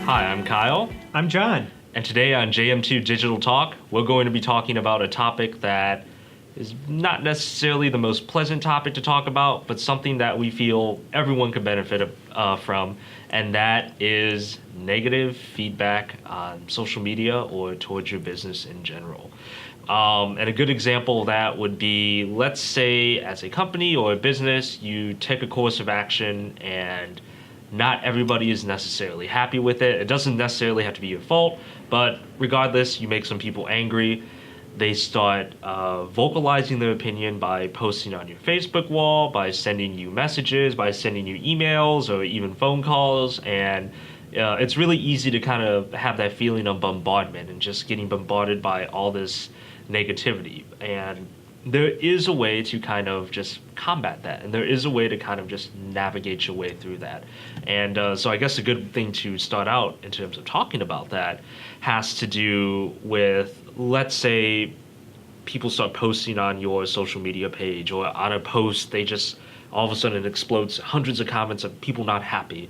Hi, I'm Kyle, I'm John. and today on JM2 Digital Talk, we're going to be talking about a topic that is not necessarily the most pleasant topic to talk about, but something that we feel everyone could benefit from, and that is negative feedback on social media or towards your business in general. And a good example of that would be, let's say, as a company or a business, you take a course of action and not everybody is necessarily happy with it. It doesn't necessarily have to be your fault, but regardless, you make some people angry. They start vocalizing their opinion by posting on your Facebook wall, by sending you messages, by sending you emails, or even phone calls. And it's really easy to kind of have that feeling of bombardment and just getting bombarded by all this negativity. And there is a way to kind of just combat that, and there is a way to kind of just navigate your way through that. And so I guess a good thing to start out in terms of talking about that has to do with, let's say people start posting on your social media page, or on a post they just all of a sudden it explodes hundreds of comments of people not happy.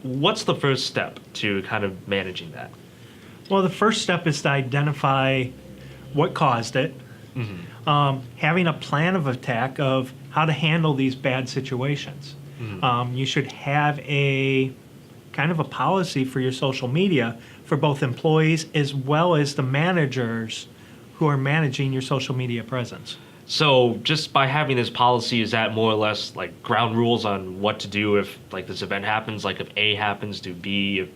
What's the first step to kind of managing that? Well, the first step is to identify what caused it. Having a plan of attack of how to handle these bad situations. You should have a kind of a policy for your social media for both employees as well as the managers who are managing your social media presence. So just by having this policy, is that more or less like ground rules on what to do if like this event happens? Like if A happens, do B. If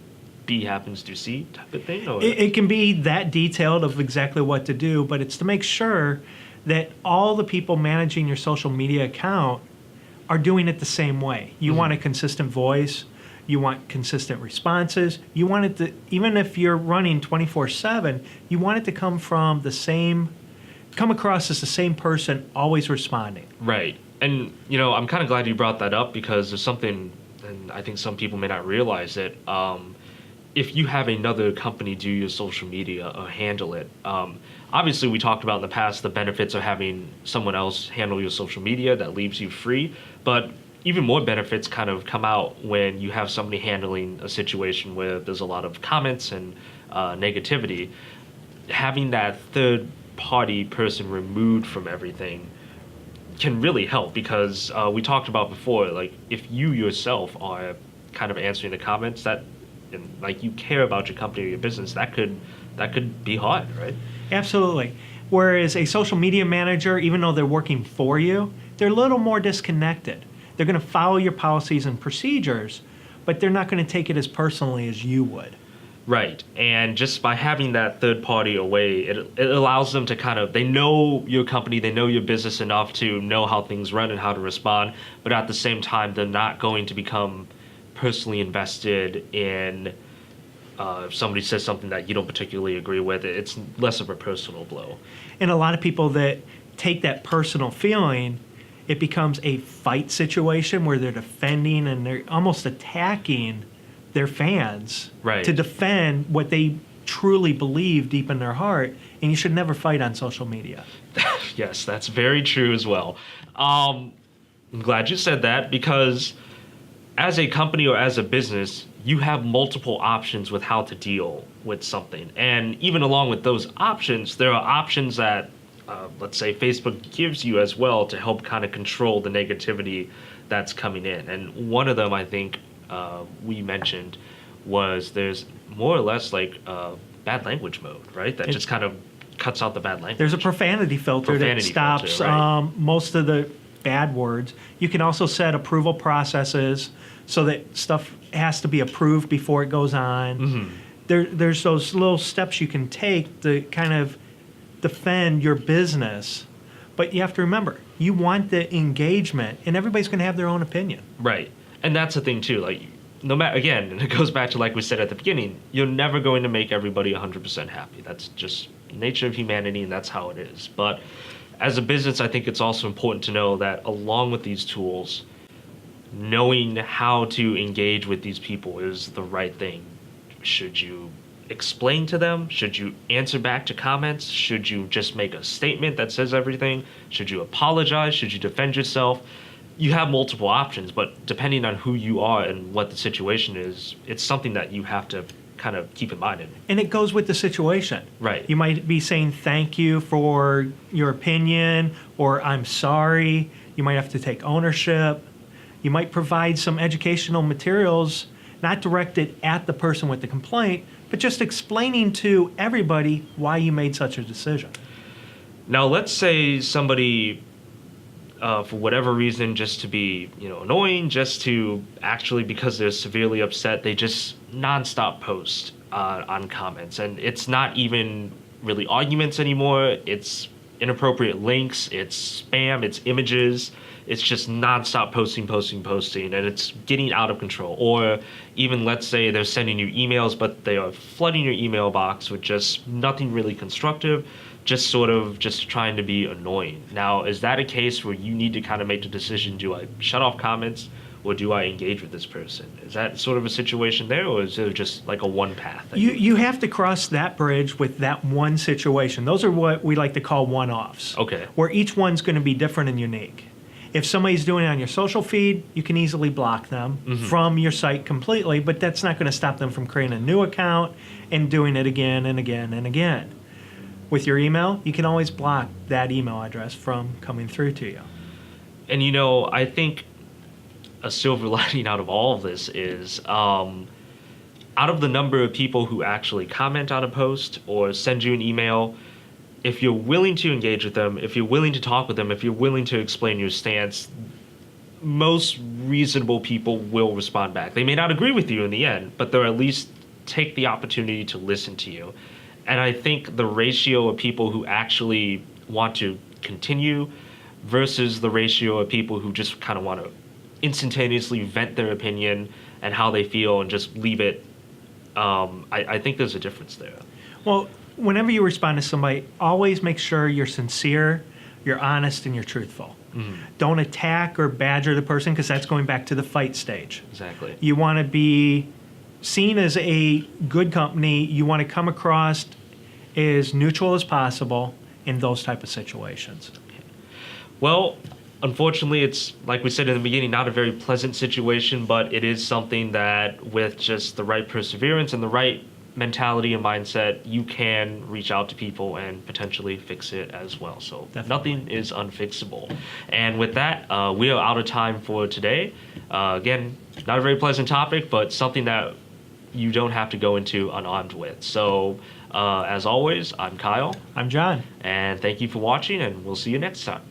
B happens, do C type of thing? Or? It can be that detailed of exactly what to do, but it's to make sure that all the people managing your social media account are doing it the same way. You want a consistent voice. You want consistent responses. You want it to, even if you're running 24/7, you want it to come across as the same person always responding. Right. And, I'm kind of glad you brought that up, because there's something, and I think some people may not realize it. If you have another company do your social media or handle it, obviously we talked about in the past the benefits of having someone else handle your social media that leaves you free, but even more benefits kind of come out when you have somebody handling a situation where there's a lot of comments and negativity. Having that third party person removed from everything can really help, because we talked about before, like if you yourself are kind of answering the comments that, and like you care about your company or your business, that could be hard, right? Absolutely. Whereas a social media manager, even though they're working for you, they're a little more disconnected. They're going to follow your policies and procedures, but they're not going to take it as personally as you would. Right. And just by having that third party away, it allows them to kind of, they know your company, they know your business enough to know how things run and how to respond, but at the same time, they're not going to become personally invested in if somebody says something that you don't particularly agree with. It's less of a personal blow. And a lot of people that take that personal feeling, it becomes a fight situation where they're defending and they're almost attacking their fans Right. to defend what they truly believe deep in their heart. And you should never fight on social media. Yes, that's very true as well. I'm glad you said that, because as a company or as a business, you have multiple options with how to deal with something. And even along with those options, there are options that, let's say, Facebook gives you as well to help kind of control the negativity that's coming in. And one of them, I think, we mentioned was there's more or less like bad language mode, right? That just kind of cuts out the bad language. There's a profanity filter that stops right. Most of the bad words. You can also set approval processes so that stuff has to be approved before it goes on. There's those little steps you can take to kind of defend your business. But you have to remember, you want the engagement, and everybody's going to have their own opinion. Right. And that's the thing too, like no matter, again, and it goes back to like we said at the beginning, you're never going to make everybody 100% happy. That's just the nature of humanity, and that's how it is. But as a business, I think it's also important to know that along with these tools, knowing how to engage with these people is the right thing. Should you explain to them? Should you answer back to comments? Should you just make a statement that says everything? Should you apologize? Should you defend yourself? you have multiple options, but depending on who you are and what the situation is, it's something that you have to kind of keep in mind. And it goes with the situation. Right. You might be saying thank you for your opinion, or I'm sorry. You might have to take ownership. You might provide some educational materials, not directed at the person with the complaint, but just explaining to everybody why you made such a decision. Now, let's say somebody, for whatever reason, just to be, annoying, just to actually, because they're severely upset, they just nonstop post on comments. And it's not even really arguments anymore. It's inappropriate links, it's spam, it's images. It's just nonstop posting, and it's getting out of control. Or even, let's say they're sending you emails, but they are flooding your email box with just nothing really constructive, just sort of just trying to be annoying. Now, is that a case where you need to kind of make the decision, do I shut off comments or do I engage with this person? Is that sort of a situation there, or is there just like a one path? You have to cross that bridge with that one situation. Those are what we like to call one-offs. Okay. Where each one's going to be different and unique. If somebody's doing it on your social feed, you can easily block them from your site completely, but that's not going to stop them from creating a new account and doing it again and again and again. With your email, you can always block that email address from coming through to you. And I think a silver lining out of all of this is out of the number of people who actually comment on a post or send you an email, if you're willing to engage with them, if you're willing to talk with them, if you're willing to explain your stance, most reasonable people will respond back. They may not agree with you in the end, but they'll at least take the opportunity to listen to you. And I think the ratio of people who actually want to continue versus the ratio of people who just kind of want to instantaneously vent their opinion and how they feel and just leave it, I think there's a difference there. Well, whenever you respond to somebody, always make sure you're sincere, you're honest, and you're truthful. Don't attack or badger the person, because that's going back to the fight stage. Exactly. You want to be seen as a good company. You want to come across as neutral as possible in those type of situations. Well, unfortunately, it's, like we said in the beginning, not a very pleasant situation, but it is something that with just the right perseverance and the right mentality and mindset, you can reach out to people and potentially fix it as well. So Definitely. Nothing is unfixable. And with that, we are out of time for today. Again, not a very pleasant topic, but something that you don't have to go into unarmed with. So as always, I'm Kyle. I'm John. And thank you for watching, and we'll see you next time.